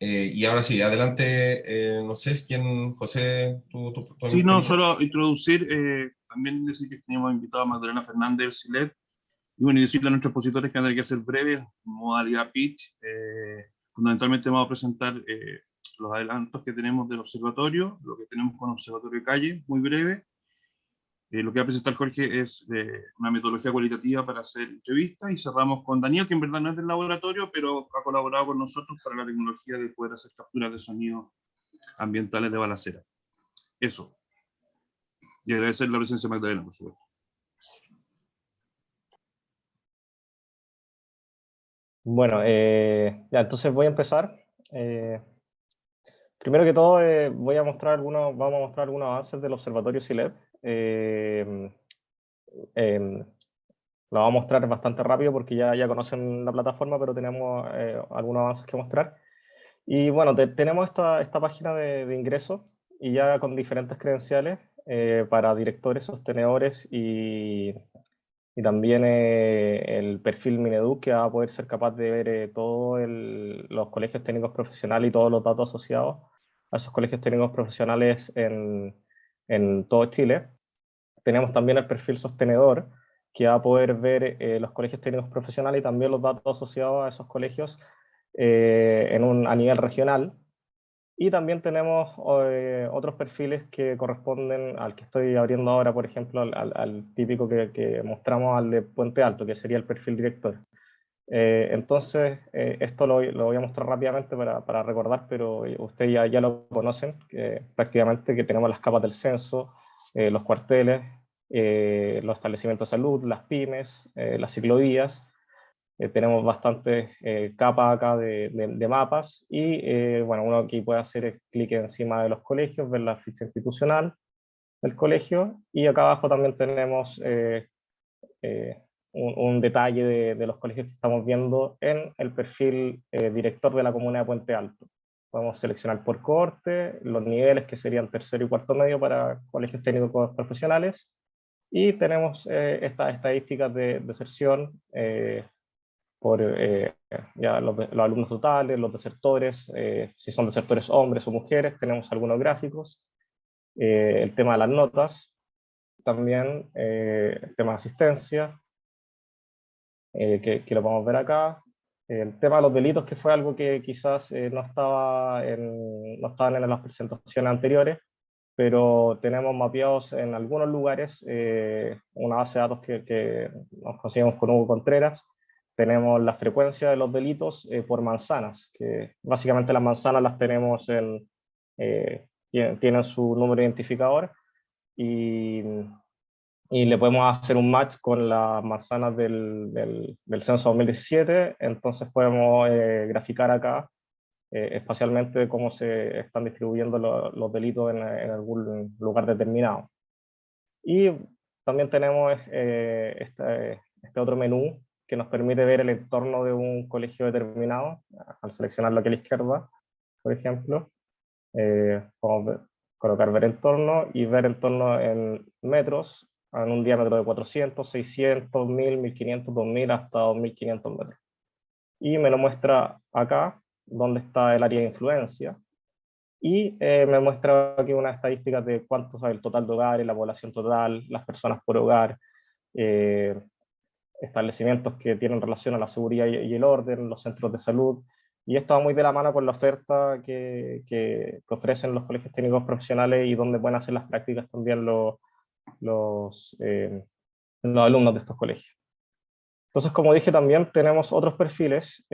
Y ahora sí, adelante, no sé quién, José, tu Sí, no, experiencia. solo introducir, también decir que teníamos invitado a Magdalena Fernández del SILET, y bueno, y decirle a nuestros expositores que tendrán que ser breves, modalidad pitch. Fundamentalmente vamos a presentar los adelantos que tenemos del observatorio, lo que tenemos con Observatorio de Calle, muy breve. Lo que va a presentar Jorge es una metodología cualitativa para hacer entrevistas, y cerramos con Daniel, que en verdad no es del laboratorio, pero ha colaborado con nosotros para la tecnología de poder hacer capturas de sonidos ambientales de balacera. Eso. Y agradecer la presencia de Magdalena, por supuesto. Bueno, ya, entonces voy a empezar. Eh, Primero que todo, vamos a mostrar algunos avances del Observatorio SILEP. Lo vamos a mostrar bastante rápido porque ya conocen la plataforma, pero tenemos algunos avances que mostrar. Y bueno, tenemos esta página de ingreso, y ya con diferentes credenciales para directores, sostenedores y también el perfil Mineduc, que va a poder ser capaz de ver todos los colegios técnicos profesionales y todos los datos asociados a esos colegios técnicos profesionales en todo Chile. Tenemos también el perfil sostenedor, que va a poder ver los colegios técnicos profesionales y también los datos asociados a esos colegios a nivel regional. Y también tenemos otros perfiles que corresponden al que estoy abriendo ahora, por ejemplo, al típico que mostramos, al de Puente Alto, que sería el perfil director. Entonces, esto lo voy a mostrar rápidamente para recordar, pero ustedes ya lo conocen, prácticamente, que tenemos las capas del censo, los cuarteles, los establecimientos de salud, las pymes, las ciclovías. Tenemos bastantes capas acá de mapas, y bueno, uno aquí puede hacer clic encima de los colegios, ver la ficha institucional del colegio, y acá abajo también tenemos eh, un detalle de los colegios que estamos viendo en el perfil director de la comuna de Puente Alto. Podemos seleccionar por cohorte los niveles, que serían tercero y cuarto medio para colegios técnicos profesionales, y tenemos estas estadísticas de deserción por ya los alumnos totales, los desertores, si son desertores hombres o mujeres. Tenemos algunos gráficos, el tema de las notas, también el tema de asistencia, que lo podemos ver acá. El tema de los delitos, que fue algo que quizás no estaban en las presentaciones anteriores, pero tenemos mapeados en algunos lugares una base de datos que nos conseguimos con Hugo Contreras. Tenemos la frecuencia de los delitos por manzanas, que básicamente las manzanas las tenemos tienen su número identificador, y le podemos hacer un match con las manzanas del censo 2017. Entonces podemos graficar acá espacialmente cómo se están distribuyendo los delitos en algún lugar determinado. Y también tenemos este otro menú que nos permite ver el entorno de un colegio determinado, al seleccionarlo aquí a la izquierda, por ejemplo. Colocar ver entorno, y ver entorno en metros, en un diámetro de 400, 600, 1000, 1500, 2000, hasta 2500 metros. Y me lo muestra acá, donde está el área de influencia, y me muestra aquí unas estadísticas de cuánto es el total de hogares, la población total, las personas por hogar, eh, establecimientos que tienen relación a la seguridad y el orden, los centros de salud. Y esto va muy de la mano con la oferta que ofrecen los colegios técnicos profesionales, y donde pueden hacer las prácticas también los alumnos de estos colegios. Entonces, como dije, también tenemos otros perfiles,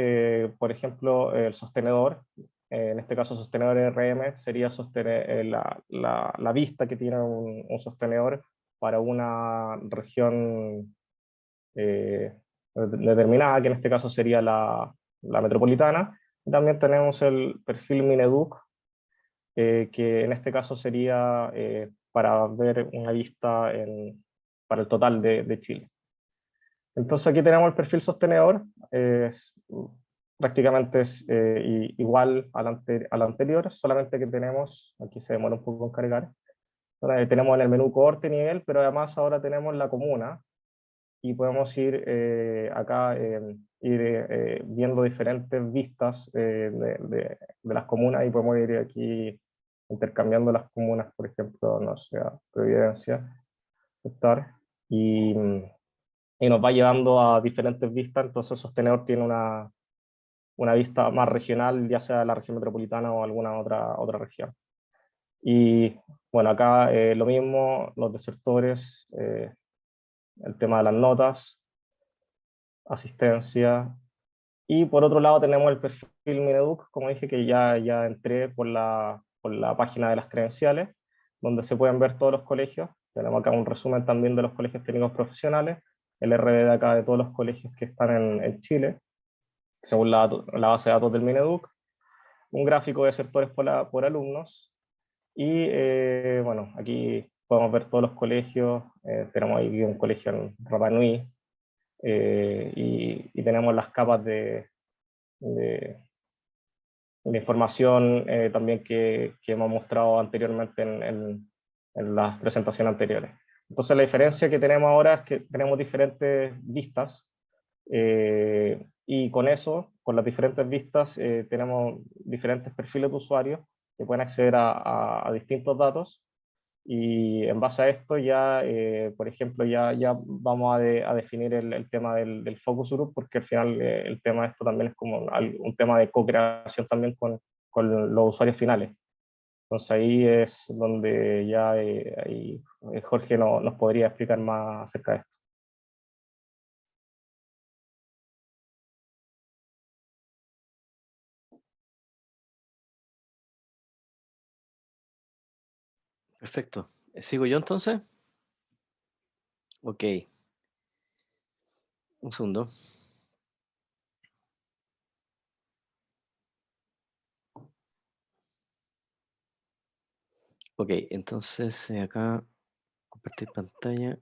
por ejemplo, el sostenedor. En este caso, sostenedor RM sería sostener, la vista que tiene un sostenedor para una región determinada, que en este caso sería la metropolitana. Y también tenemos el perfil Mineduc, que en este caso sería para ver una vista para el total de Chile. Entonces aquí tenemos el perfil sostenedor, prácticamente es igual al anterior, solamente que tenemos, aquí se demora un poco en cargar, tenemos en el menú cohorte nivel, pero además ahora tenemos la comuna, y podemos ir acá ir viendo diferentes vistas de las comunas, y podemos ir aquí intercambiando las comunas, por ejemplo, no sé, Providencia, Hector, y, y nos va llevando a diferentes vistas. Entonces el sostenedor tiene una vista más regional, ya sea la región metropolitana o alguna otra región. Y bueno, acá lo mismo, los desertores, el tema de las notas, asistencia. Y por otro lado tenemos el perfil Mineduc, como dije, que ya entré por la página de las credenciales, donde se pueden ver todos los colegios. Tenemos acá un resumen también de los colegios técnicos profesionales, el RD de acá de todos los colegios que están en Chile, según la base de datos del Mineduc, un gráfico de sectores por alumnos, y bueno, aquí podemos ver todos los colegios. Tenemos ahí un colegio en Rapa Nui, y tenemos las capas de, de información también que hemos mostrado anteriormente en las presentaciones anteriores. Entonces la diferencia que tenemos ahora es que tenemos diferentes vistas, y con eso, con las diferentes vistas, tenemos diferentes perfiles de usuarios que pueden acceder a distintos datos, y en base a esto ya, por ejemplo, ya vamos a definir el tema del focus group, porque al final el tema de esto también es como un tema de co-creación también con los usuarios finales. Entonces ahí es donde ya ahí, Jorge nos podría explicar más acerca de esto. Perfecto. ¿Sigo yo entonces? Ok. Un segundo. Ok, entonces acá compartir pantalla.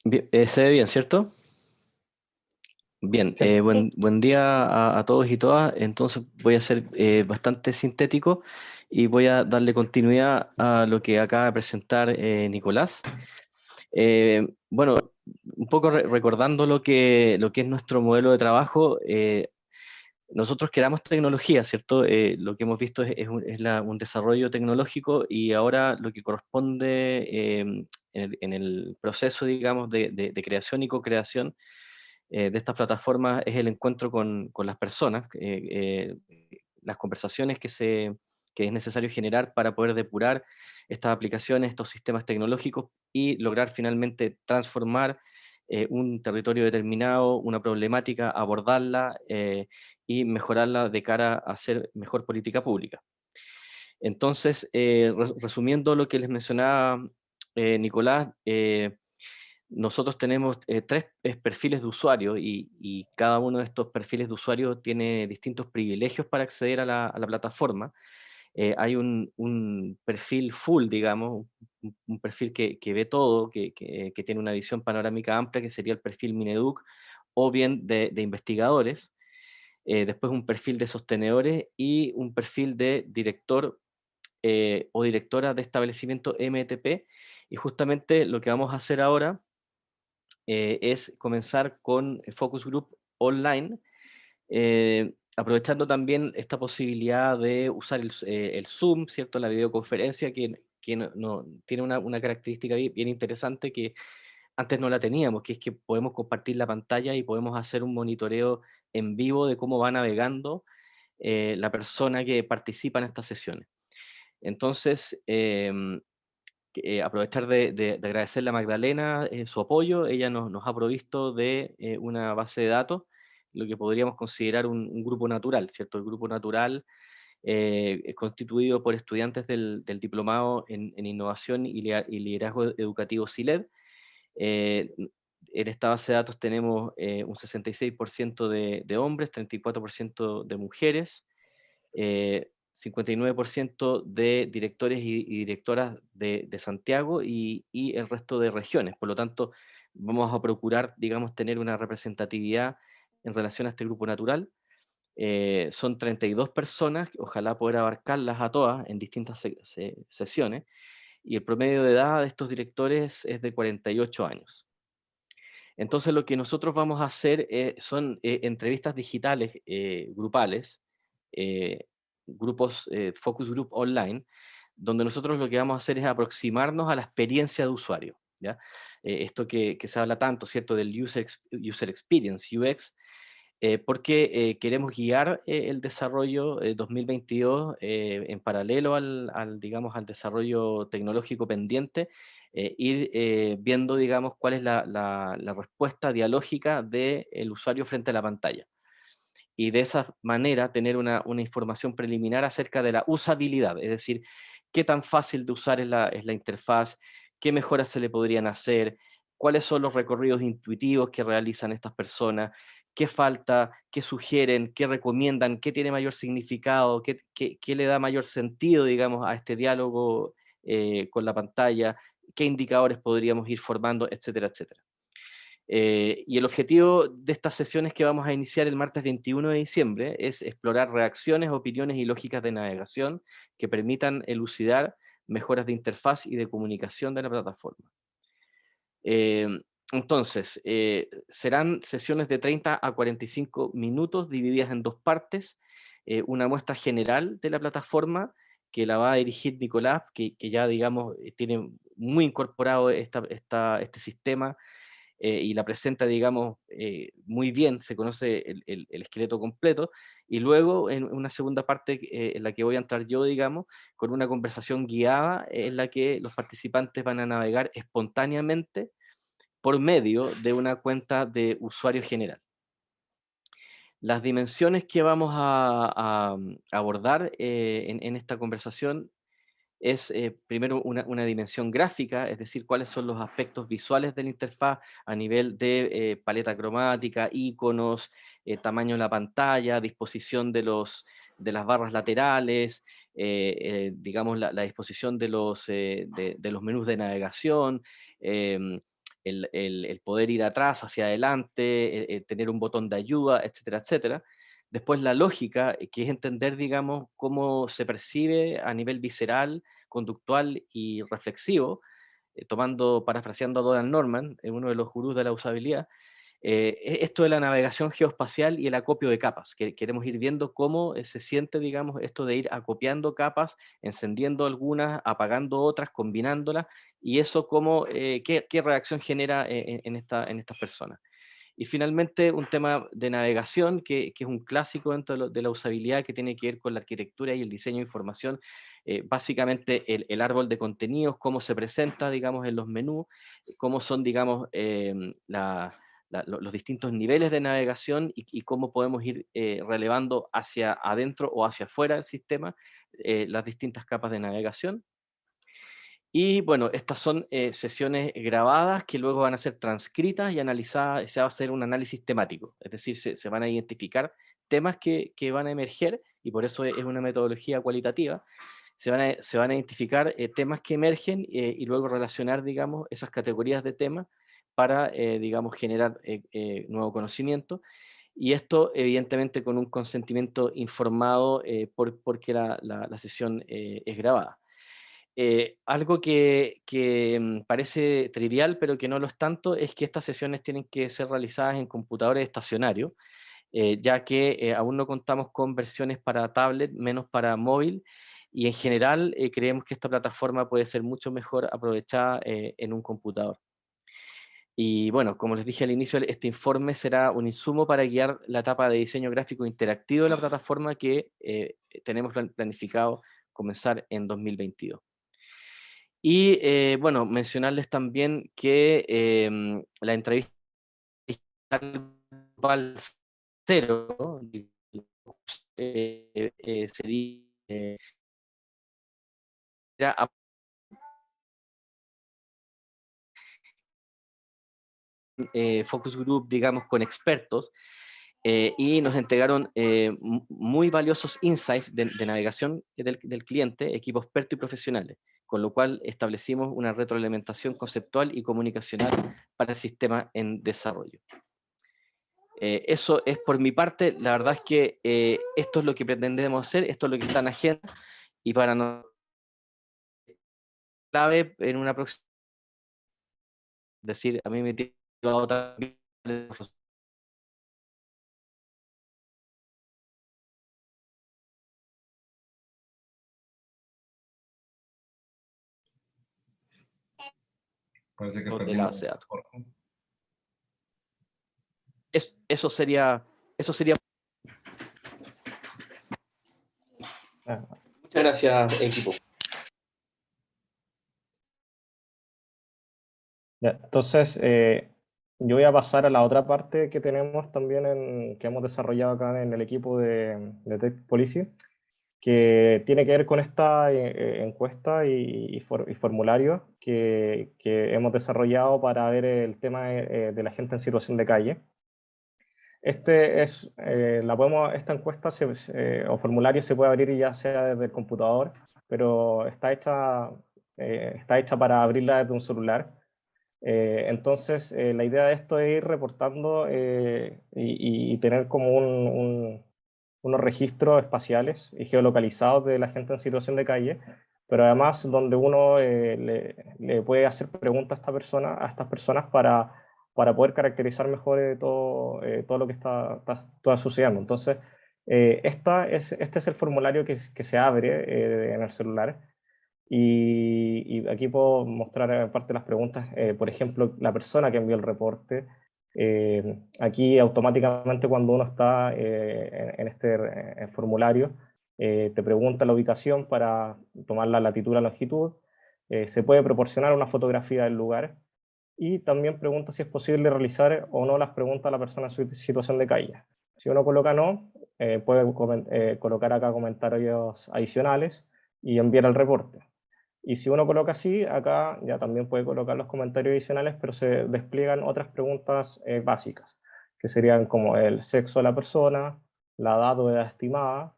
Bien, se ve bien, ¿cierto? Bien, Sí. buen día a todos y todas. Entonces voy a ser bastante sintético y voy a darle continuidad a lo que acaba de presentar Nicolás. Bueno, un poco recordando lo que es nuestro modelo de trabajo. Nosotros creamos tecnología, ¿cierto? Lo que hemos visto un desarrollo tecnológico, y ahora lo que corresponde en el proceso, digamos, de creación y co-creación de estas plataformas es el encuentro con las personas, las conversaciones que es necesario generar para poder depurar estas aplicaciones, estos sistemas tecnológicos, y lograr finalmente transformar un territorio determinado, una problemática, abordarla y mejorarla de cara a hacer mejor política pública. Entonces, resumiendo lo que les mencionaba Nicolás, nosotros tenemos tres perfiles de usuario, y cada uno de estos perfiles de usuario tiene distintos privilegios para acceder a la plataforma. Hay un perfil full, digamos, un perfil que ve todo, que tiene una visión panorámica amplia, que sería el perfil Mineduc, o bien de investigadores. Después un perfil de sostenedores y un perfil de director o directora de establecimiento MTP. Y justamente lo que vamos a hacer ahora es comenzar con Focus Group Online, aprovechando también esta posibilidad de usar el Zoom, ¿cierto? La videoconferencia, que tiene una característica bien interesante que antes no la teníamos, que es que podemos compartir la pantalla y podemos hacer un monitoreo en vivo de cómo va navegando la persona que participa en estas sesiones. Entonces, aprovechar de agradecerle a Magdalena su apoyo. Ella nos ha provisto de una base de datos, lo que podríamos considerar un grupo natural, ¿cierto? El grupo natural es constituido por estudiantes del Diplomado en Innovación y Liderazgo Educativo SILED. En esta base de datos tenemos un 66% de hombres, 34% de mujeres, 59% de directores y directoras de Santiago, y el resto de regiones. Por lo tanto, vamos a procurar, digamos, tener una representatividad en relación a este grupo natural. Son 32 personas, ojalá poder abarcarlas a todas en distintas sesiones, y el promedio de edad de estos directores es de 48 años. Entonces lo que nosotros vamos a hacer son entrevistas digitales grupales, grupos focus group online, donde nosotros lo que vamos a hacer es aproximarnos a la experiencia de usuario, ¿ya? Esto que se habla tanto, ¿cierto?, del user experience, UX, porque queremos guiar el desarrollo 2022 en paralelo digamos, al desarrollo tecnológico pendiente, ir viendo, digamos, cuál es la respuesta dialógica del usuario frente a la pantalla. Y de esa manera tener una información preliminar acerca de la usabilidad, es decir, qué tan fácil de usar es la interfaz, qué mejoras se le podrían hacer, cuáles son los recorridos intuitivos que realizan estas personas, qué falta, qué sugieren, qué recomiendan, qué tiene mayor significado, qué le da mayor sentido, digamos, a este diálogo con la pantalla, qué indicadores podríamos ir formando, etcétera, etcétera. Y el objetivo de estas sesiones que vamos a iniciar el martes 21 de diciembre es explorar reacciones, opiniones y lógicas de navegación que permitan elucidar mejoras de interfaz y de comunicación de la plataforma. Entonces, serán sesiones de 30 a 45 minutos divididas en dos partes, una muestra general de la plataforma que la va a dirigir Nicolás, que ya, digamos, tiene muy incorporado este sistema y la presenta, digamos, muy bien, se conoce el esqueleto completo, y luego en una segunda parte en la que voy a entrar yo, digamos, con una conversación guiada en la que los participantes van a navegar espontáneamente por medio de una cuenta de usuario general. Las dimensiones que vamos a abordar en esta conversación es primero una dimensión gráfica, es decir, cuáles son los aspectos visuales de la interfaz a nivel de paleta cromática, iconos, tamaño de la pantalla, disposición de las barras laterales, digamos la disposición de los menús de navegación, el poder ir atrás, hacia adelante, tener un botón de ayuda, etcétera, etcétera. Después la lógica, que es entender, digamos, cómo se percibe a nivel visceral, conductual y reflexivo, parafraseando a Donald Norman, uno de los gurús de la usabilidad, esto de la navegación geoespacial y el acopio de capas, que queremos ir viendo cómo se siente, digamos, esto de ir acopiando capas, encendiendo algunas, apagando otras, combinándolas, y eso qué reacción genera en estas personas. Y finalmente un tema de navegación que es un clásico dentro de la usabilidad, que tiene que ver con la arquitectura y el diseño de información, básicamente el árbol de contenidos, cómo se presenta, digamos, en los menús, cómo son, digamos, los distintos niveles de navegación y cómo podemos ir relevando hacia adentro o hacia afuera del sistema las distintas capas de navegación. Y bueno, estas son sesiones grabadas que luego van a ser transcritas y analizadas, se va a hacer un análisis temático, es decir, se van a identificar temas que van a emerger, y por eso es una metodología cualitativa. Se van a identificar temas que emergen y luego relacionar, digamos, esas categorías de temas para, digamos, generar nuevo conocimiento. Y esto, evidentemente, con un consentimiento informado porque la sesión es grabada. Algo que parece trivial, pero que no lo es tanto, es que estas sesiones tienen que ser realizadas en computadores estacionarios, ya que aún no contamos con versiones para tablet, menos para móvil, y en general creemos que esta plataforma puede ser mucho mejor aprovechada en un computador. Y bueno, como les dije al inicio, este informe será un insumo para guiar la etapa de diseño gráfico interactivo de la plataforma que tenemos planificado comenzar en 2022. Y bueno, mencionarles también que la entrevista global cero sería a focus group, digamos, con expertos, y nos entregaron muy valiosos insights de navegación del cliente, equipos expertos y profesionales, con lo cual establecimos una retroalimentación conceptual y comunicacional para el sistema en desarrollo. Eso es por mi parte. La verdad es que esto es lo que pretendemos hacer, esto es lo que está en agenda, y para nosotros clave en una próxima, decir, a mí me tiene otra. Parece que De la perdimos base de datos. a Jorge. Eso sería. Muchas gracias, equipo. Ya, entonces, yo voy a pasar a la otra parte que tenemos también, que hemos desarrollado acá en el equipo de Tech Policy, que tiene que ver con esta encuesta y formulario que hemos desarrollado para ver el tema de la gente en situación de calle. Esta encuesta o formulario se puede abrir ya sea desde el computador, pero está hecha para abrirla desde un celular. Entonces, la idea de esto es ir reportando y tener como unos registros espaciales y geolocalizados de la gente en situación de calle, pero además donde uno le puede hacer preguntas a estas personas para poder caracterizar mejor todo lo que está sucediendo. Entonces, este es el formulario que se abre en el celular. Y aquí puedo mostrar parte de las preguntas. Por ejemplo, la persona que envió el reporte. Aquí automáticamente cuando uno está en este formulario, te pregunta la ubicación para tomar la latitud y la longitud. Se puede proporcionar una fotografía del lugar y también pregunta si es posible realizar o no las preguntas a la persona en su situación de calle. Si uno coloca no, puede colocar acá comentarios adicionales y enviar el reporte. Y si uno coloca así, acá ya también puede colocar los comentarios adicionales, pero se despliegan otras preguntas básicas, que serían como el sexo de la persona, la edad o edad estimada.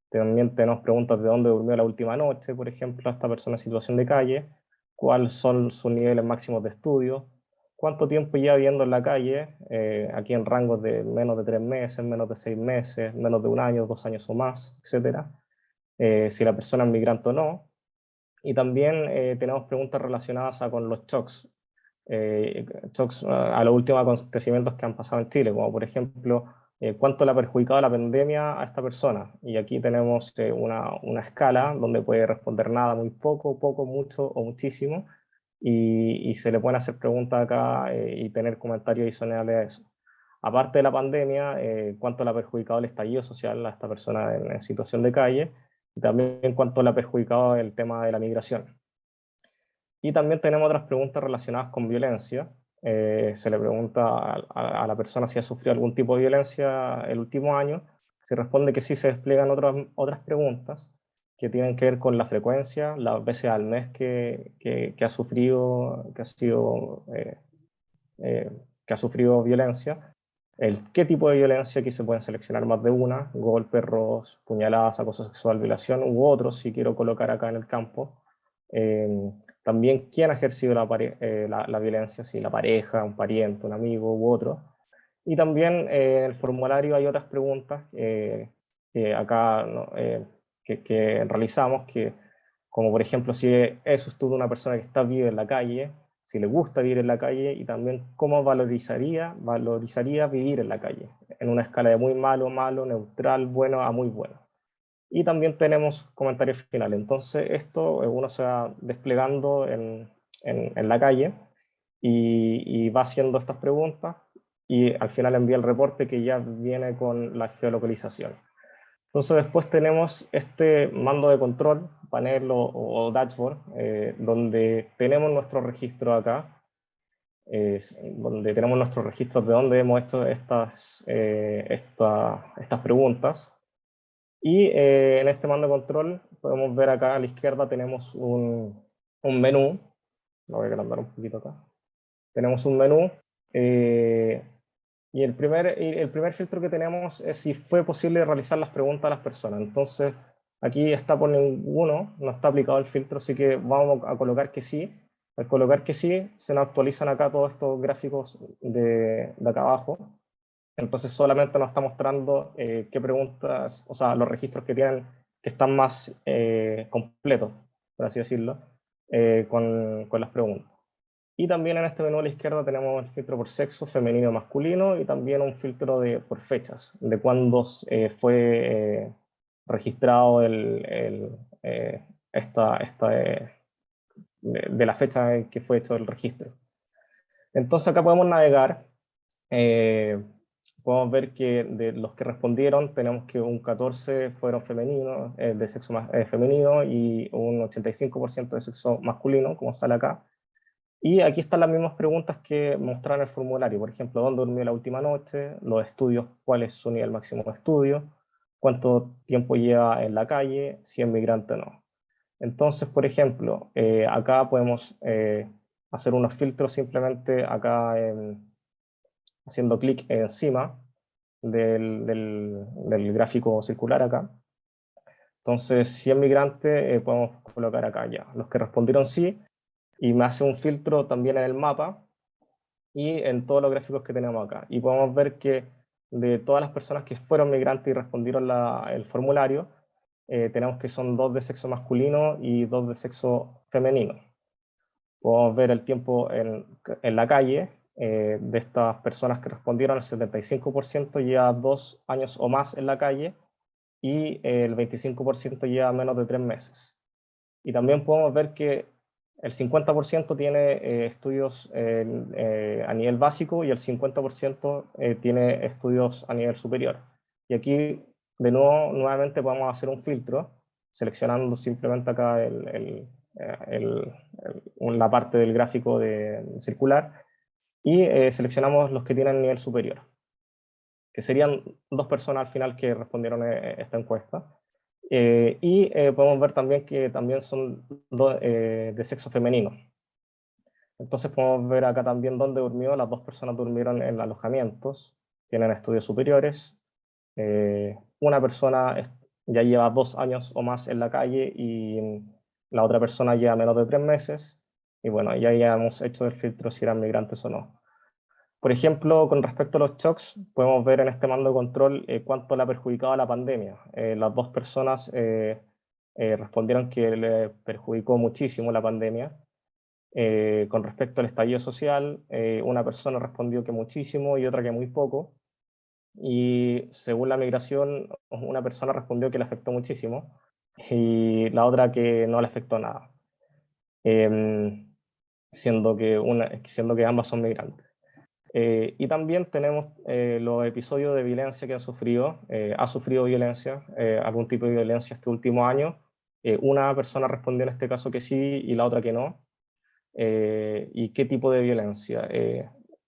También tenemos preguntas de dónde durmió la última noche, por ejemplo, a esta persona en situación de calle, cuáles son sus niveles máximos de estudio, cuánto tiempo lleva viviendo en la calle, aquí en rangos de menos de 3 meses, menos de 6 meses, menos de 1 año, 2 años o más, etc. Si la persona es migrante o no. Y también tenemos preguntas relacionadas con los shocks, shocks a los últimos acontecimientos que han pasado en Chile, como por ejemplo, cuánto le ha perjudicado la pandemia a esta persona. Y aquí tenemos una escala donde puede responder nada, muy poco, poco, mucho o muchísimo, y se le pueden hacer preguntas acá y tener comentarios adicionales a eso. Aparte de la pandemia, cuánto le ha perjudicado el estallido social a esta persona en situación de calle, y también cuánto le ha perjudicado el tema de la migración. Y también tenemos otras preguntas relacionadas con violencia. Se le pregunta a la persona si ha sufrido algún tipo de violencia el último año. Se responde que sí. Se despliegan otras preguntas que tienen que ver con la frecuencia, las veces al mes que ha sufrido, que ha sufrido violencia, qué tipo de violencia. Aquí se pueden seleccionar más de una: golpes, robos, puñaladas, acoso sexual, violación, u otros, si quiero colocar acá en el campo. También quién ha ejercido la violencia, si la pareja, un pariente, un amigo u otro. Y también en el formulario hay otras preguntas que acá ¿no? Que realizamos, como por ejemplo si eso es una persona que está viva en la calle, si le gusta vivir en la calle, y también cómo valorizaría vivir en la calle, en una escala de muy malo, malo, neutral, bueno a muy bueno. Y también tenemos comentarios finales. Entonces esto uno se va desplegando en la calle y va haciendo estas preguntas y al final envía el reporte que ya viene con la geolocalización. Entonces después tenemos este mando de control, panel o dashboard, donde tenemos nuestro registro acá, donde tenemos nuestros registros de dónde hemos hecho estas preguntas. Y en este mando de control podemos ver acá a la izquierda tenemos un menú. Lo voy a agrandar un poquito acá. Tenemos un menú y el primer filtro que tenemos es si fue posible realizar las preguntas a las personas. Entonces aquí está por ninguno, no está aplicado el filtro, así que vamos a colocar que sí. Al colocar que sí, se nos actualizan acá todos estos gráficos de acá abajo, Entonces solamente nos está mostrando qué preguntas, o sea, los registros que tienen, que están más completos, por así decirlo, con las preguntas. Y también en este menú a la izquierda tenemos el filtro por sexo, femenino, masculino, y también un filtro por fechas, de cuándo fue registrado de la fecha en que fue hecho el registro. Entonces acá podemos navegar, podemos ver que de los que respondieron tenemos que un 14 fueron femeninos, de sexo femenino, y un 85% de sexo masculino, como sale acá. Y aquí están las mismas preguntas que mostraron en el formulario. Por ejemplo, ¿dónde durmió la última noche? Los estudios, ¿cuál es su nivel máximo de estudio? ¿Cuánto tiempo lleva en la calle? Si es migrante o no. Entonces, por ejemplo, acá podemos hacer unos filtros simplemente acá haciendo clic encima del gráfico circular acá. Entonces, si es migrante, podemos colocar acá ya los que respondieron sí, y me hace un filtro también en el mapa y en todos los gráficos que tenemos acá. Y podemos ver que de todas las personas que fueron migrantes y respondieron el formulario, tenemos que son 2 de sexo masculino y 2 de sexo femenino. Podemos ver el tiempo en la calle. De estas personas que respondieron, el 75% lleva 2 años o más en la calle, y el 25% lleva menos de 3 meses. Y también podemos ver que el 50% tiene estudios a nivel básico, y el 50% tiene estudios a nivel superior. Y aquí, de nuevo, nuevamente podemos hacer un filtro, seleccionando simplemente acá la parte del gráfico circular, y seleccionamos los que tienen nivel superior, que serían 2 personas al final que respondieron esta encuesta. Podemos ver también que también son de sexo femenino. Entonces podemos ver acá también dónde durmió. Las 2 personas durmieron en alojamientos, tienen estudios superiores. Una persona ya lleva 2 años o más en la calle, y la otra persona lleva menos de 3 meses. Y bueno, ya hemos hecho el filtro si eran migrantes o no. Por ejemplo, con respecto a los shocks, podemos ver en este mando de control cuánto le ha perjudicado a la pandemia. Las 2 personas respondieron que le perjudicó muchísimo la pandemia. Con respecto al estallido social, una persona respondió que muchísimo y otra que muy poco. Y según la migración, una persona respondió que le afectó muchísimo y la otra que no le afectó nada, siendo que ambas son migrantes. Y también tenemos los episodios de violencia que ha sufrido violencia, algún tipo de violencia este último año. Una persona respondió en este caso que sí y la otra que no. ¿Y qué tipo de violencia?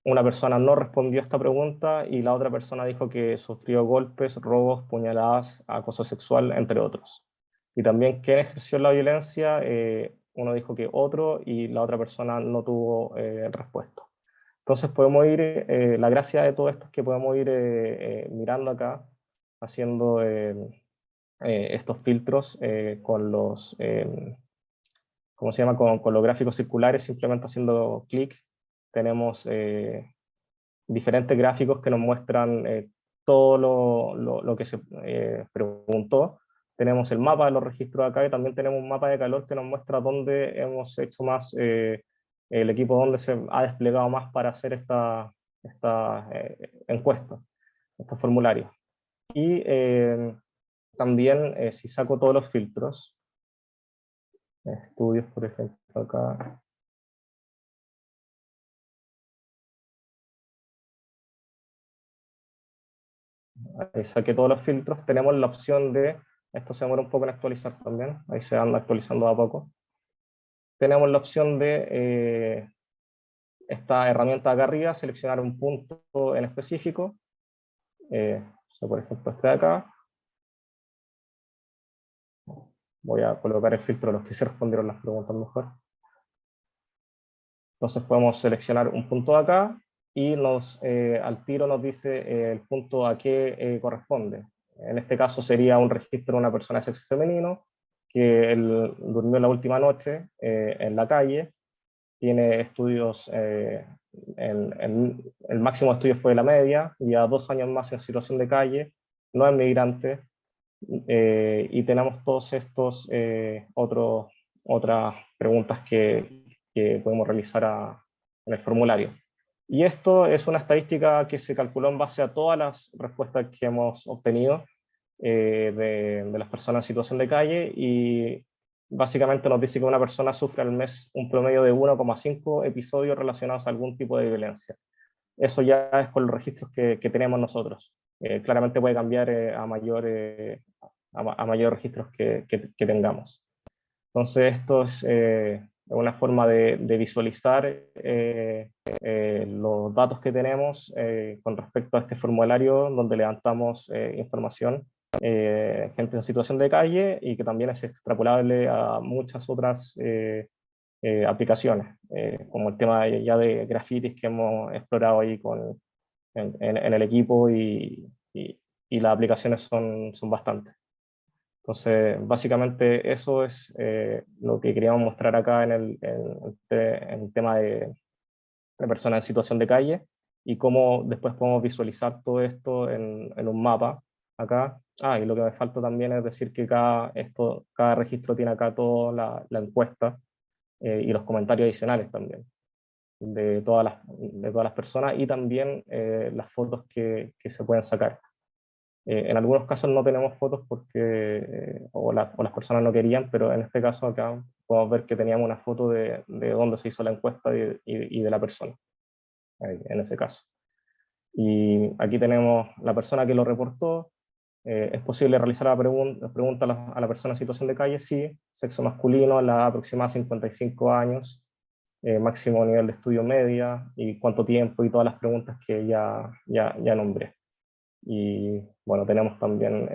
Una persona no respondió a esta pregunta y la otra persona dijo que sufrió golpes, robos, puñaladas, acoso sexual, entre otros. Y también quién ejerció la violencia, uno dijo que otro y la otra persona no tuvo respuesta. Entonces podemos ir, la gracia de todo esto es que podemos ir mirando acá, haciendo estos filtros con los, ¿cómo se llama? Con los gráficos circulares, simplemente haciendo clic. Tenemos diferentes gráficos que nos muestran todo lo que se preguntó. Tenemos el mapa de los registros acá, y también tenemos un mapa de calor que nos muestra dónde hemos hecho más, el equipo donde se ha desplegado más para hacer esta encuesta, estos formularios. Y también, si saco todos los filtros, estudios, por ejemplo, acá. Ahí saqué todos los filtros. Tenemos la opción de, esto se demora un poco en actualizar también, ahí se anda actualizando a poco. Tenemos la opción de esta herramienta acá arriba, seleccionar un punto en específico. Por ejemplo, este de acá. Voy a colocar el filtro de los que se respondieron las preguntas mejor. Entonces podemos seleccionar un punto de acá y al tiro nos dice el punto a qué corresponde. En este caso sería un registro de una persona de sexo femenino que él durmió la última noche en la calle, tiene estudios, el máximo de estudios fue de la media, ya 2 años más en situación de calle, no es migrante, y tenemos todos estos otras preguntas que podemos realizar en el formulario. Y esto es una estadística que se calculó en base a todas las respuestas que hemos obtenido de las personas en situación de calle, y básicamente nos dice que una persona sufre al mes un promedio de 1,5 episodios relacionados a algún tipo de violencia. Eso ya es con los registros que tenemos nosotros. Claramente puede cambiar a mayores registros que tengamos. Entonces esto es una forma de visualizar los datos que tenemos con respecto a este formulario, donde levantamos información, gente en situación de calle, y que también es extrapolable a muchas otras aplicaciones, como el tema ya de grafitis que hemos explorado ahí en el equipo, y las aplicaciones son bastantes. Entonces, básicamente eso es lo que queríamos mostrar acá en el tema de personas en situación de calle, y cómo después podemos visualizar todo esto en un mapa acá. Y lo que me falta también es decir que cada registro tiene acá toda la encuesta y los comentarios adicionales también de todas las personas, y también las fotos que se pueden sacar. En algunos casos no tenemos fotos porque o las personas no querían, pero en este caso acá podemos ver que teníamos una foto de dónde se hizo la encuesta y de la persona, en ese caso. Y aquí tenemos la persona que lo reportó. ¿Es posible realizar la pregunta a la persona en situación de calle? Sí. Sexo masculino, la edad aproximada 55 años, máximo nivel de estudio media, y cuánto tiempo, y todas las preguntas que ya nombré. Y bueno, tenemos también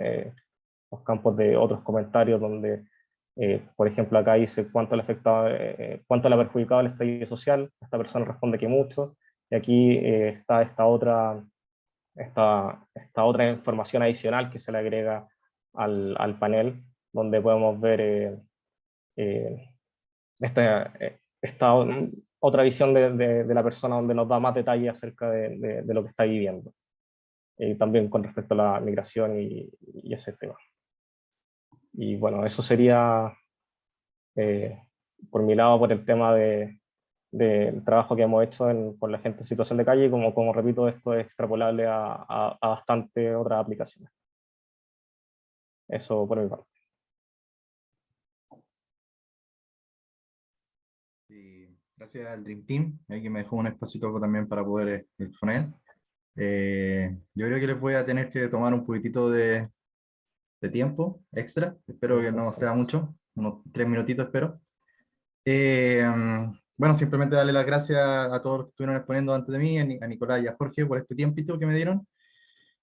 los campos de otros comentarios donde, por ejemplo, acá dice cuánto le ha perjudicado el estallido social. Esta persona responde que mucho. Y aquí está esta otra información adicional que se le agrega al panel, donde podemos ver esta otra visión de la persona, donde nos da más detalle acerca de lo que está viviendo. También con respecto a la migración y ese tema. Y bueno, eso sería por mi lado, por el tema del trabajo que hemos hecho con la gente en situación de calle, y como repito, esto es extrapolable a bastante otras aplicaciones. Eso por mi parte. Y gracias al Dream Team, que me dejó un espacito también para poder exponer. Yo creo que les voy a tener que tomar un poquitito de tiempo extra. Espero que no sea mucho, unos 3 minutitos espero. Bueno, simplemente darle las gracias a todos los que estuvieron exponiendo antes de mí, a Nicolás y a Jorge por este tiempito que me dieron.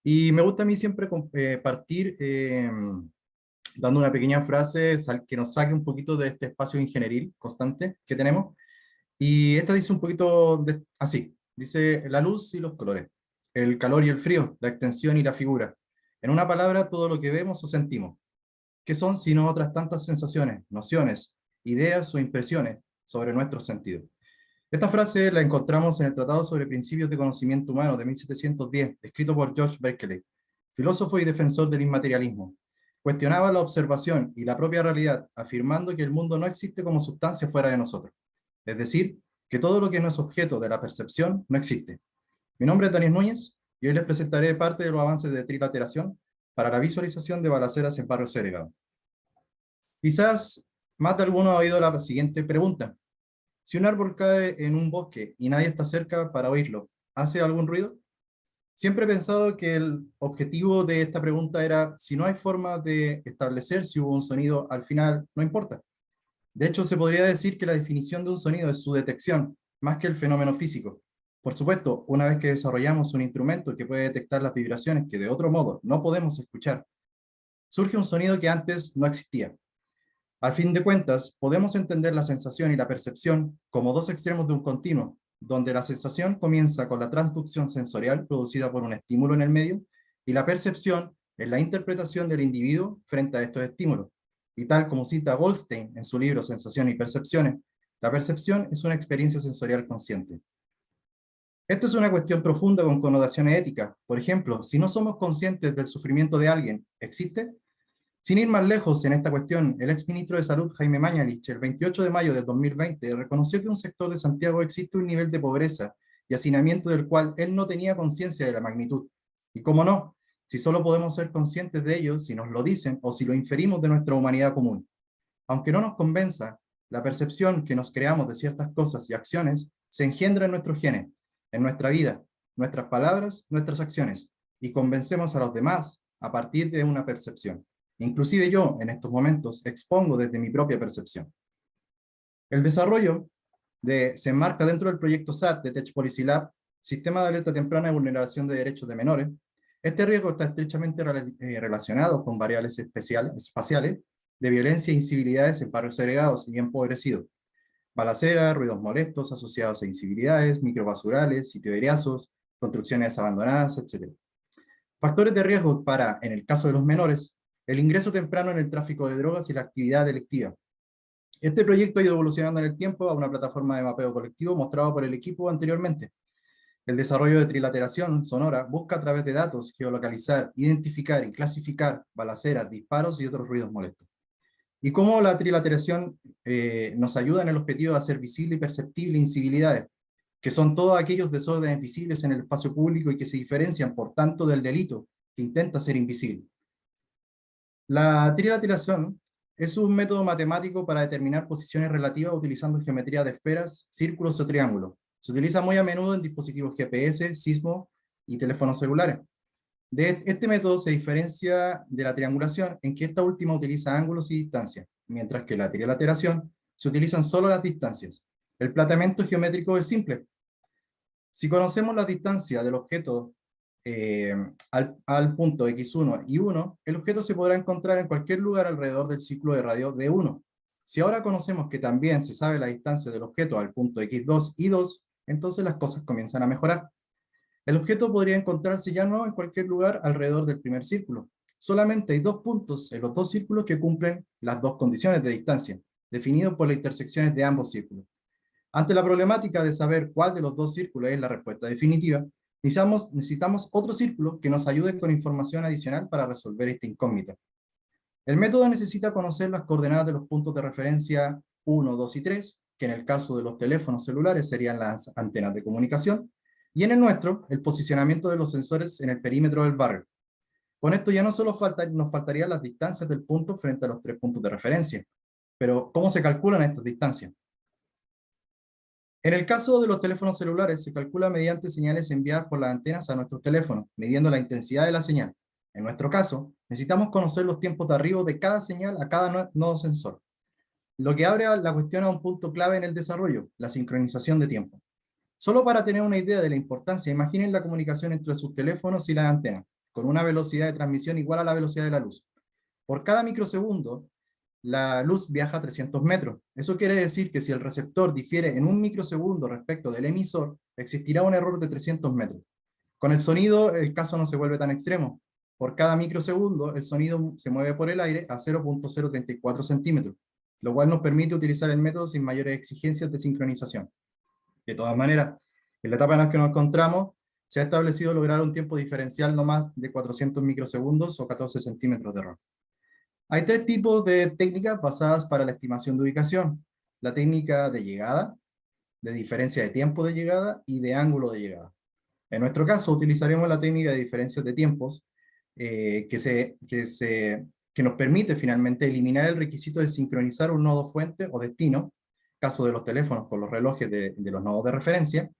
Y me gusta a mí siempre partir dando una pequeña frase que nos saque un poquito de este espacio ingenieril constante que tenemos. Y esta dice un poquito así, dice: la luz y los colores, el calor y el frío, la extensión y la figura. En una palabra, todo lo que vemos o sentimos. ¿Qué son sino otras tantas sensaciones, nociones, ideas o impresiones sobre nuestros sentidos? Esta frase la encontramos en el Tratado sobre Principios de Conocimiento Humano de 1710, escrito por George Berkeley, filósofo y defensor del inmaterialismo. Cuestionaba la observación y la propia realidad, afirmando que el mundo no existe como sustancia fuera de nosotros. Es decir, que todo lo que no es objeto de la percepción no existe. Mi nombre es Daniel Núñez y hoy les presentaré parte de los avances de triliteración para la visualización de balaceras en barrio segregado. Quizás más de alguno ha oído la siguiente pregunta: si un árbol cae en un bosque y nadie está cerca para oírlo, ¿hace algún ruido? Siempre he pensado que el objetivo de esta pregunta era: si no hay forma de establecer si hubo un sonido, al final no importa. De hecho, se podría decir que la definición de un sonido es su detección, más que el fenómeno físico. Por supuesto, una vez que desarrollamos un instrumento que puede detectar las vibraciones que de otro modo no podemos escuchar, surge un sonido que antes no existía. A fin de cuentas, podemos entender la sensación y la percepción como dos extremos de un continuo, donde la sensación comienza con la transducción sensorial producida por un estímulo en el medio, y la percepción es la interpretación del individuo frente a estos estímulos. Y tal como cita Goldstein en su libro Sensación y Percepciones, La percepción es una experiencia sensorial consciente. Esto es una cuestión profunda con connotaciones éticas. Por ejemplo, si no somos conscientes del sufrimiento de alguien, ¿existe? Sin ir más lejos en esta cuestión, el exministro de Salud, Jaime Mañalich, el 28 de mayo de 2020, reconoció que en un sector de Santiago existe un nivel de pobreza y hacinamiento del cual él no tenía conciencia de la magnitud. Y cómo no, si solo podemos ser conscientes de ello si nos lo dicen o si lo inferimos de nuestra humanidad común. Aunque no nos convenza, la percepción que nos creamos de ciertas cosas y acciones se engendra en nuestros genes, en nuestra vida, nuestras palabras, nuestras acciones, y convencemos a los demás a partir de una percepción. Inclusive yo, en estos momentos, expongo desde mi propia percepción. El desarrollo se enmarca dentro del proyecto SAT de Tech Policy Lab, Sistema de Alerta Temprana de Vulneración de Derechos de Menores. Este riesgo está estrechamente relacionado con variables espaciales de violencia e incivilidades en barrios segregados y empobrecidos. Balaceras, ruidos molestos asociados a incivilidades, microbasurales, sitioderiazos, construcciones abandonadas, etc. Factores de riesgo para, en el caso de los menores, el ingreso temprano en el tráfico de drogas y la actividad delictiva. Este proyecto ha ido evolucionando en el tiempo a una plataforma de mapeo colectivo mostrado por el equipo anteriormente. El desarrollo de trilateración sonora busca a través de datos geolocalizar, identificar y clasificar balaceras, disparos y otros ruidos molestos. Y cómo la trilateración nos ayuda en el objetivo de hacer visible y perceptible incivilidades, que son todos aquellos desórdenes visibles en el espacio público y que se diferencian, por tanto, del delito, que intenta ser invisible. La trilateración es un método matemático para determinar posiciones relativas utilizando geometría de esferas, círculos o triángulos. Se utiliza muy a menudo en dispositivos GPS, sismo y teléfonos celulares. Este método se diferencia de la triangulación en que esta última utiliza ángulos y distancias, mientras que la trilateración se utilizan solo las distancias. El planteamiento geométrico es simple. Si conocemos la distancia del objeto al punto x1 y 1, el objeto se podrá encontrar en cualquier lugar alrededor del ciclo de radio de 1. Si ahora conocemos que también se sabe la distancia del objeto al punto x2 y 2, entonces las cosas comienzan a mejorar. El objeto podría encontrarse ya no en cualquier lugar alrededor del primer círculo. Solamente hay dos puntos en los dos círculos que cumplen las dos condiciones de distancia, definidos por las intersecciones de ambos círculos. Ante la problemática de saber cuál de los dos círculos es la respuesta definitiva, necesitamos otro círculo que nos ayude con información adicional para resolver esta incógnita. El método necesita conocer las coordenadas de los puntos de referencia 1, 2 y 3, que en el caso de los teléfonos celulares serían las antenas de comunicación, y en el nuestro, el posicionamiento de los sensores en el perímetro del barrio. Con esto ya no solo nos faltarían las distancias del punto frente a los 3 puntos de referencia, pero ¿cómo se calculan estas distancias? En el caso de los teléfonos celulares, se calcula mediante señales enviadas por las antenas a nuestros teléfonos, midiendo la intensidad de la señal. En nuestro caso, necesitamos conocer los tiempos de arribo de cada señal a cada nodo sensor, lo que abre la cuestión a un punto clave en el desarrollo, la sincronización de tiempo. Solo para tener una idea de la importancia, imaginen la comunicación entre sus teléfonos y las antenas, con una velocidad de transmisión igual a la velocidad de la luz. Por cada microsegundo, la luz viaja a 300 metros. Eso quiere decir que si el receptor difiere en un microsegundo respecto del emisor, existirá un error de 300 metros. Con el sonido, el caso no se vuelve tan extremo. Por cada microsegundo, el sonido se mueve por el aire a 0.034 centímetros, lo cual nos permite utilizar el método sin mayores exigencias de sincronización. De todas maneras, en la etapa en la que nos encontramos, se ha establecido lograr un tiempo diferencial no más de 400 microsegundos o 14 centímetros de error. Hay 3 tipos de técnicas basadas para la estimación de ubicación: la técnica de llegada, de diferencia de tiempo de llegada y de ángulo de llegada. En nuestro caso utilizaremos la técnica de diferencias de tiempos que nos permite finalmente eliminar el requisito de sincronizar un nodo fuente o destino, caso de los teléfonos con los relojes de los nodos de referencia,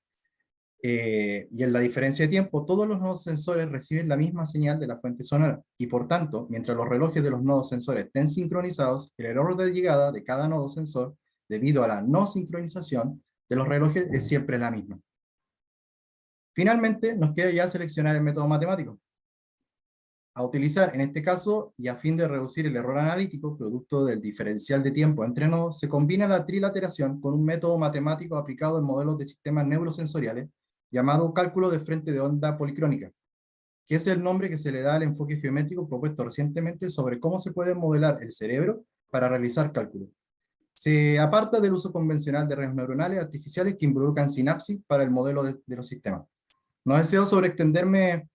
y en la diferencia de tiempo, todos los nodos sensores reciben la misma señal de la fuente sonora, y por tanto, mientras los relojes de los nodos sensores estén sincronizados, el error de llegada de cada nodo sensor, debido a la no sincronización de los relojes, es siempre la misma. Finalmente, nos queda ya seleccionar el método matemático a utilizar en este caso, y a fin de reducir el error analítico, producto del diferencial de tiempo entre nodos, se combina la trilateración con un método matemático aplicado en modelos de sistemas neurosensoriales, llamado cálculo de frente de onda policrónica, que es el nombre que se le da al enfoque geométrico propuesto recientemente sobre cómo se puede modelar el cerebro para realizar cálculos. Se aparta del uso convencional de redes neuronales artificiales que involucran sinapsis para el modelo de los sistemas. No deseo sobreextenderme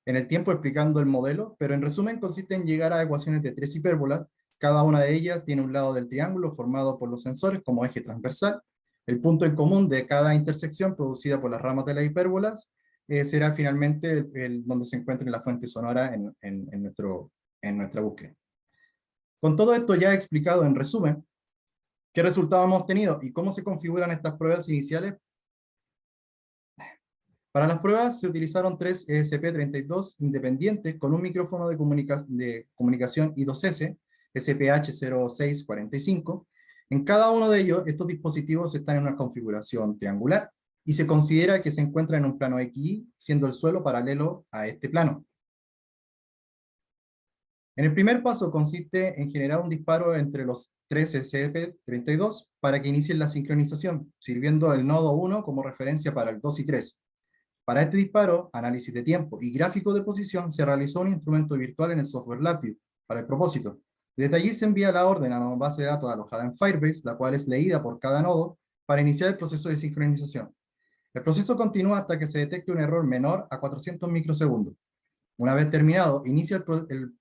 en el tiempo explicando el modelo, pero en resumen consiste en llegar a ecuaciones de 3 hipérbolas. Cada una de ellas tiene un lado del triángulo formado por los sensores como eje transversal. El punto en común de cada intersección producida por las ramas de las hipérbolas será finalmente donde se encuentre la fuente sonora en nuestra búsqueda. Con todo esto ya explicado en resumen, ¿qué resultados hemos obtenido y cómo se configuran estas pruebas iniciales? Para las pruebas se utilizaron 3 ESP32 independientes con un micrófono de comunicación I2S, SPH0645. En cada uno de ellos, estos dispositivos están en una configuración triangular y se considera que se encuentra en un plano XY, siendo el suelo paralelo a este plano. En el primer paso consiste en generar un disparo entre los 3 SCP-32 para que inicien la sincronización, sirviendo el nodo 1 como referencia para el 2 y 3. Para este disparo, análisis de tiempo y gráfico de posición, se realizó un instrumento virtual en el software LabVIEW para el propósito. Desde allí se envía la orden a una base de datos alojada en Firebase, la cual es leída por cada nodo para iniciar el proceso de sincronización. El proceso continúa hasta que se detecte un error menor a 400 microsegundos. Una vez terminado, inicia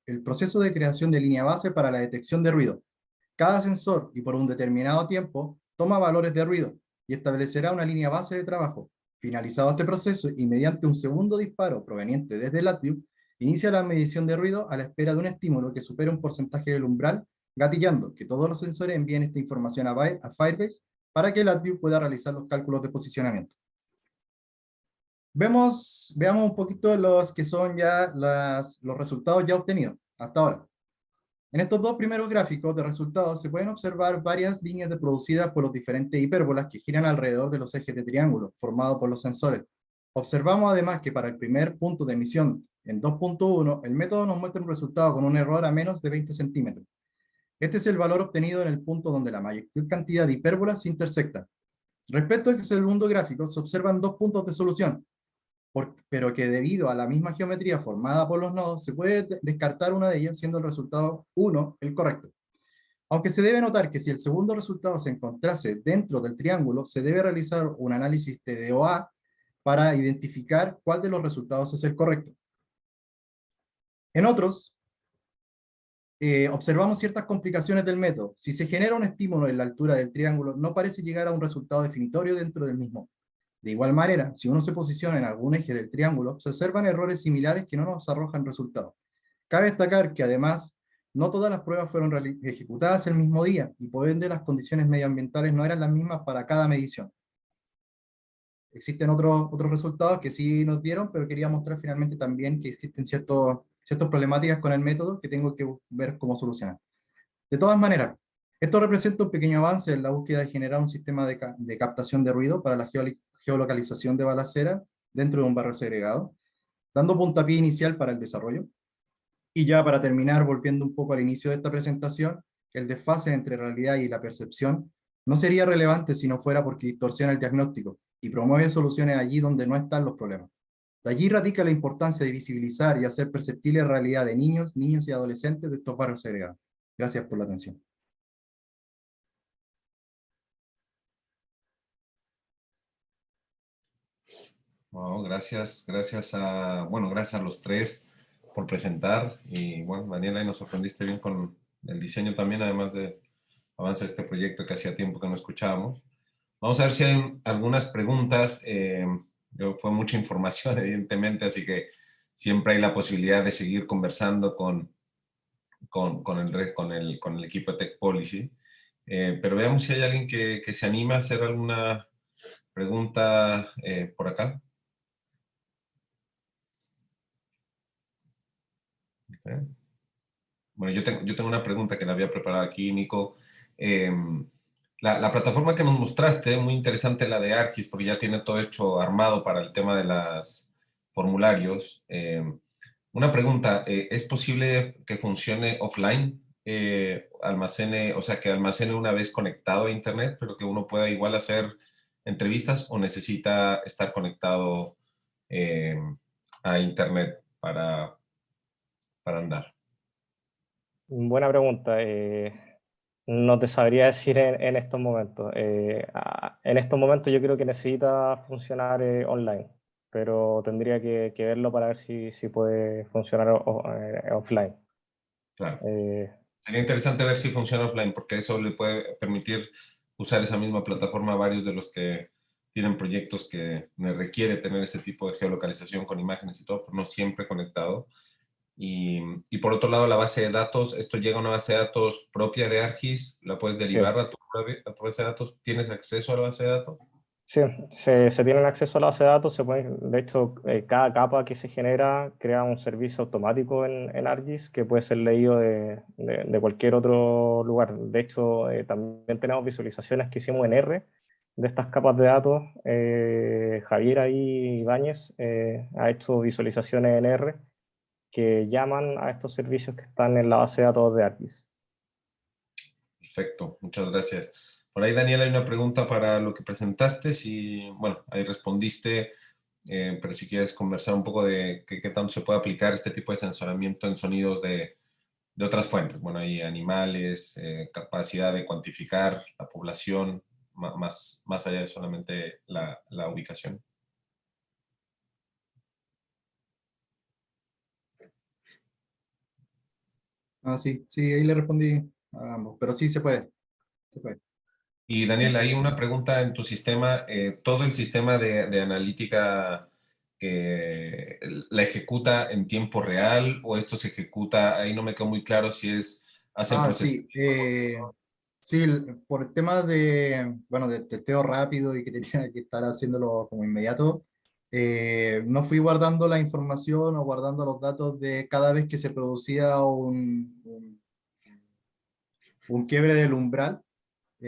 el proceso de creación de línea base para la detección de ruido. Cada sensor, y por un determinado tiempo, toma valores de ruido y establecerá una línea base de trabajo. Finalizado este proceso, y mediante un segundo disparo proveniente desde LabVIEW, inicia la medición de ruido a la espera de un estímulo que supere un porcentaje del umbral, gatillando que todos los sensores envíen esta información a Firebase para que LabVIEW pueda realizar los cálculos de posicionamiento. Veamos un poquito los que son ya los resultados ya obtenidos hasta ahora. En estos dos primeros gráficos de resultados se pueden observar varias líneas producidas por los diferentes hipérbolas que giran alrededor de los ejes de triángulo formados por los sensores. Observamos además que para el primer punto de emisión en 2.1, el método nos muestra un resultado con un error a menos de 20 centímetros. Este es el valor obtenido en el punto donde la mayor cantidad de hipérbolas se intersectan. Respecto al segundo gráfico, se observan 2 puntos de solución, pero que debido a la misma geometría formada por los nodos, se puede descartar una de ellas, siendo el resultado 1 el correcto. Aunque se debe notar que si el segundo resultado se encontrase dentro del triángulo, se debe realizar un análisis de DOA para identificar cuál de los resultados es el correcto. En otros, observamos ciertas complicaciones del método. Si se genera un estímulo en la altura del triángulo, no parece llegar a un resultado definitorio dentro del mismo. De igual manera, si uno se posiciona en algún eje del triángulo, se observan errores similares que no nos arrojan resultados. Cabe destacar que además, no todas las pruebas fueron ejecutadas el mismo día, y por ende las condiciones medioambientales no eran las mismas para cada medición. Existen otros resultados que sí nos dieron, pero quería mostrar finalmente también que existen ciertas problemáticas con el método que tengo que ver cómo solucionar. De todas maneras, esto representa un pequeño avance en la búsqueda de generar un sistema de captación de ruido para la geolocalización de balaceras dentro de un barrio segregado, dando puntapié inicial para el desarrollo. Y ya para terminar, volviendo un poco al inicio de esta presentación, el desfase entre realidad y la percepción no sería relevante si no fuera porque distorsiona el diagnóstico y promueve soluciones allí donde no están los problemas. De allí radica la importancia de visibilizar y hacer perceptible la realidad de niños, niñas y adolescentes de estos barrios segregados. Gracias por la atención. Bueno, gracias a los tres por presentar. Y bueno, Daniela, ahí nos sorprendiste bien con el diseño también, además de avance este proyecto que hacía tiempo que no escuchábamos. Vamos a ver si hay algunas preguntas. Fue mucha información, evidentemente, así que siempre hay la posibilidad de seguir conversando con el equipo de Tech Policy. Pero veamos si hay alguien que se anima a hacer alguna pregunta por acá. Bueno, yo tengo una pregunta que la había preparado aquí, Nico. La plataforma que nos mostraste, muy interesante la de ArcGIS, porque ya tiene todo hecho armado para el tema de los formularios. Una pregunta, ¿es posible que funcione offline? O sea, que almacene una vez conectado a Internet, pero que uno pueda igual hacer entrevistas, o necesita estar conectado a Internet para andar? Buena pregunta. No te sabría decir en estos momentos. En estos momentos yo creo que necesita funcionar online, pero tendría que verlo para ver si puede funcionar offline. Claro. Eh, Sería interesante ver si funciona offline, porque eso le puede permitir usar esa misma plataforma a varios de los que tienen proyectos que me requiere tener ese tipo de geolocalización con imágenes y todo, pero no siempre conectado. Y por otro lado, la base de datos, esto llega a una base de datos propia de ArcGIS, la puedes sí. derivar a tu base de datos. ¿Tienes acceso a la base de datos? Sí, se tienen acceso a la base de datos, de hecho, cada capa que se genera crea un servicio automático en ArcGIS que puede ser leído de cualquier otro lugar. De hecho, también tenemos visualizaciones que hicimos en R de estas capas de datos. Javier ahí Ibáñez ha hecho visualizaciones en R que llaman a estos servicios que están en la base de datos de ArcGIS. Perfecto, muchas gracias. Por ahí, Daniel, hay una pregunta para lo que presentaste. Si, bueno, ahí respondiste, pero si quieres conversar un poco de qué tanto se puede aplicar este tipo de sensoramiento en sonidos de otras fuentes. Bueno, hay animales, capacidad de cuantificar la población, más allá de solamente la ubicación. Ah, sí, sí, ahí le respondí a ambos, pero sí se puede, se puede. Y Daniel, hay una pregunta en tu sistema. ¿Todo el sistema de analítica que la ejecuta en tiempo real o esto se ejecuta? Ahí no me quedó muy claro si hacen Ah, procesamiento. sí, sí, por el tema de, bueno, de testeo rápido y que tenía que estar haciéndolo como inmediato, no fui guardando la información o guardando los datos de cada vez que se producía un quiebre del umbral,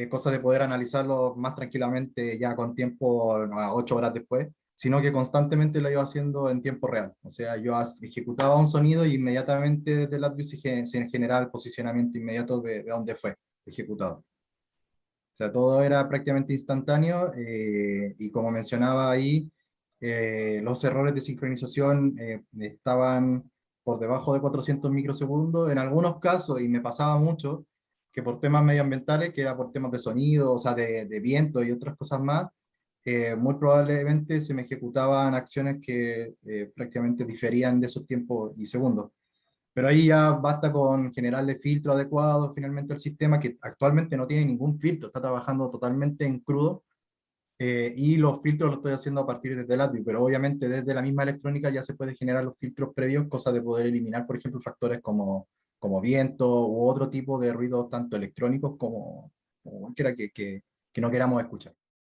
cosa de poder analizarlo más tranquilamente ya con tiempo a 8 horas después, sino que constantemente lo iba haciendo en tiempo real. O sea, yo ejecutaba un sonido y inmediatamente desde LabVIEW se generaba el posicionamiento inmediato de dónde fue ejecutado. O sea, todo era prácticamente instantáneo y como mencionaba ahí, los errores de sincronización estaban por debajo de 400 microsegundos. En algunos casos, y me pasaba mucho, que por temas medioambientales, que era por temas de sonido, o sea, de viento y otras cosas más, muy probablemente se me ejecutaban acciones que prácticamente diferían de esos tiempos y segundos. Pero ahí ya basta con generarle filtro adecuado finalmente al sistema, que actualmente no tiene ningún filtro, está trabajando totalmente en crudo, y los filtros los estoy haciendo a partir de LabVIEW, pero obviamente desde la misma electrónica ya se puede generar los filtros previos, cosa de poder eliminar, por ejemplo, factores como viento u otro tipo de ruidos, tanto electrónicos como cualquiera que no queramos escuchar.